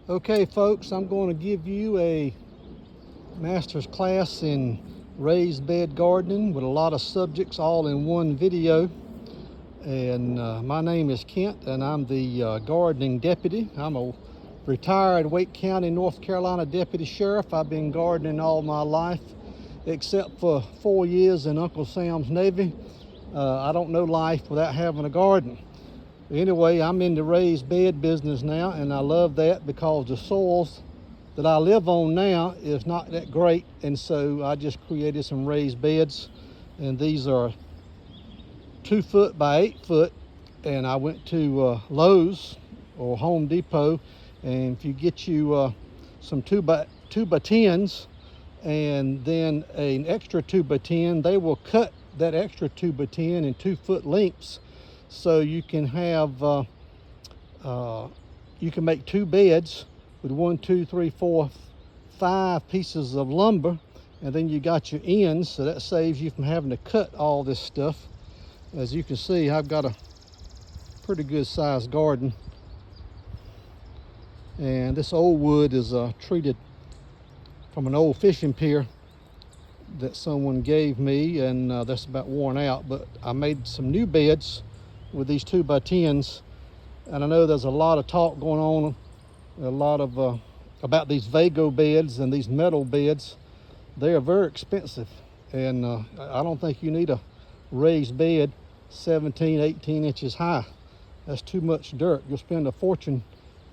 Okay folks, I'm going to give you a master's class in raised bed gardening with a lot of subjects all in one video. And my name is Kent and I'm the gardening deputy. I'm a retired Wake County, North Carolina deputy sheriff. I've been gardening all my life except for 4 years in Uncle Sam's Navy. I don't know life without having a garden. Anyway, I'm in the raised bed business now, and I love that because the soils that I live on now is not that great, and so I just created some raised beds, and these are 2 foot by 8 foot, and I went to Lowe's or Home Depot, and if you get you some 2 by 10s and then an extra 2 by 10, they will cut that extra 2 by 10 in 2 foot lengths. So you can have, you can make 2 beds with 1, 2, 3, 4, 5 pieces of lumber, and then you got your ends, so that saves you from having to cut all this stuff. As you can see, I've got a pretty good sized garden, and this old wood is treated from an old fishing pier that someone gave me, and that's about worn out, but I made some new beds with these 2 by 10s, and I know there's a lot of talk going on, a lot of about these Vago beds and these metal beds. They are very expensive, and I don't think you need a raised bed 17, 18 inches high. That's too much dirt. You'll spend a fortune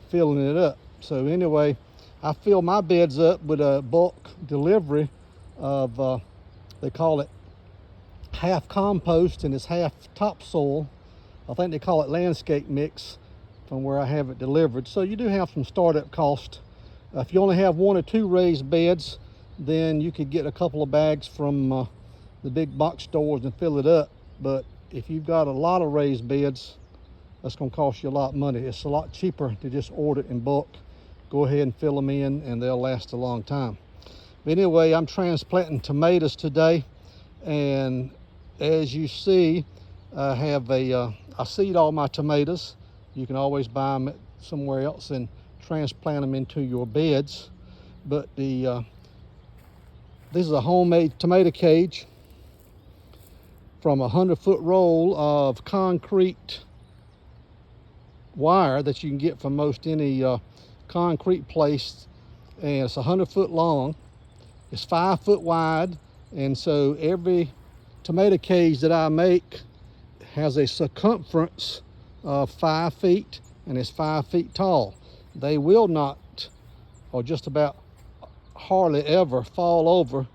filling it up. So anyway, I fill my beds up with a bulk delivery of they call it half compost and it's half topsoil. I think they call it landscape mix from where I have it delivered. So you do have some startup cost. If you only have 1 or 2 raised beds, then you could get a couple of bags from the big box stores and fill it up. But if you've got a lot of raised beds, that's going to cost you a lot of money. It's a lot cheaper to just order it in bulk. Go ahead and fill them in and they'll last a long time. But anyway, I'm transplanting tomatoes today, and as you see, I have I seed all my tomatoes. You can always buy them somewhere else and transplant them into your beds. But this is a homemade tomato cage from a 100-foot roll of concrete wire that you can get from most any concrete place, and it's 100 foot long. It's 5 foot wide, and so every tomato cage that I make has a circumference of 5 feet, and it's 5 feet tall. They will not, or just about hardly ever, fall over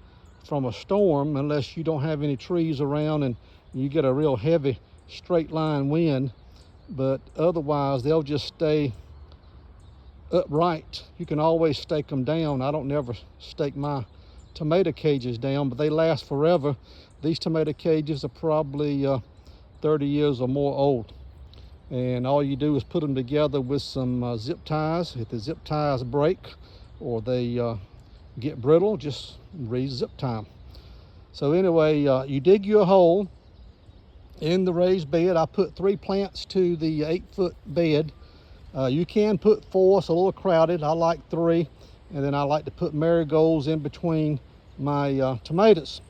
from a storm unless you don't have any trees around and you get a real heavy straight line wind. But otherwise they'll just stay upright. You can always stake them down. I don't never stake my tomato cages down, but they last forever. These tomato cages are probably 30 years or more old, and all you do is put them together with some zip ties. If the zip ties break or they get brittle, just re-zip tie them. So anyway, you dig your hole in the raised bed. I put 3 plants to the 8-foot bed. You can put 4, it's a little crowded. I like 3, and then I like to put marigolds in between my tomatoes.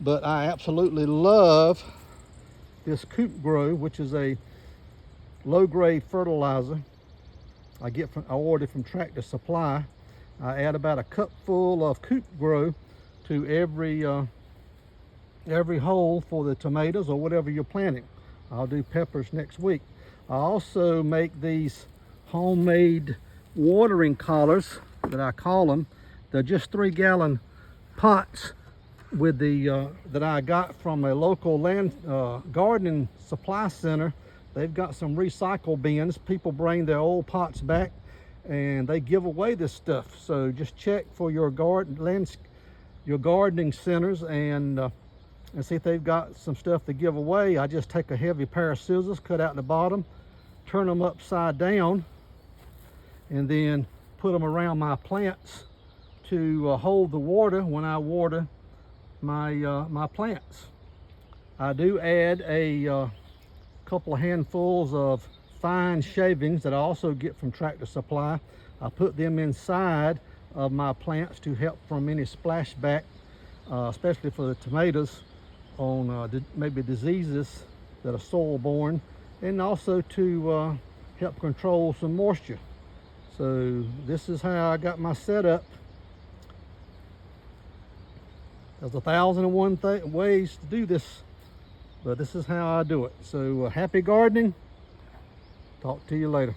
But I absolutely love this Coop Grow, which is a low-grade fertilizer I ordered from Tractor Supply. I add about a cupful of Coop Grow to every hole for the tomatoes or whatever you're planting. I'll do peppers next week. I also make these homemade watering collars that I call them. They're just 3-gallon pots with the that I got from a local gardening supply center. They've got some recycle bins. People bring their old pots back and they give away this stuff. So just check for your gardening centers and see if they've got some stuff to give away. I just take a heavy pair of scissors, cut out the bottom, turn them upside down, and then put them around my plants to hold the water when I water my plants. I do add a couple of handfuls of fine shavings that I also get from Tractor Supply. I put them inside of my plants to help from any splashback, especially for the tomatoes, on maybe diseases that are soil borne, and also to help control some moisture. So this is how I got my setup. There's 1,001 ways to do this, but this is how I do it. So happy gardening. Talk to you later.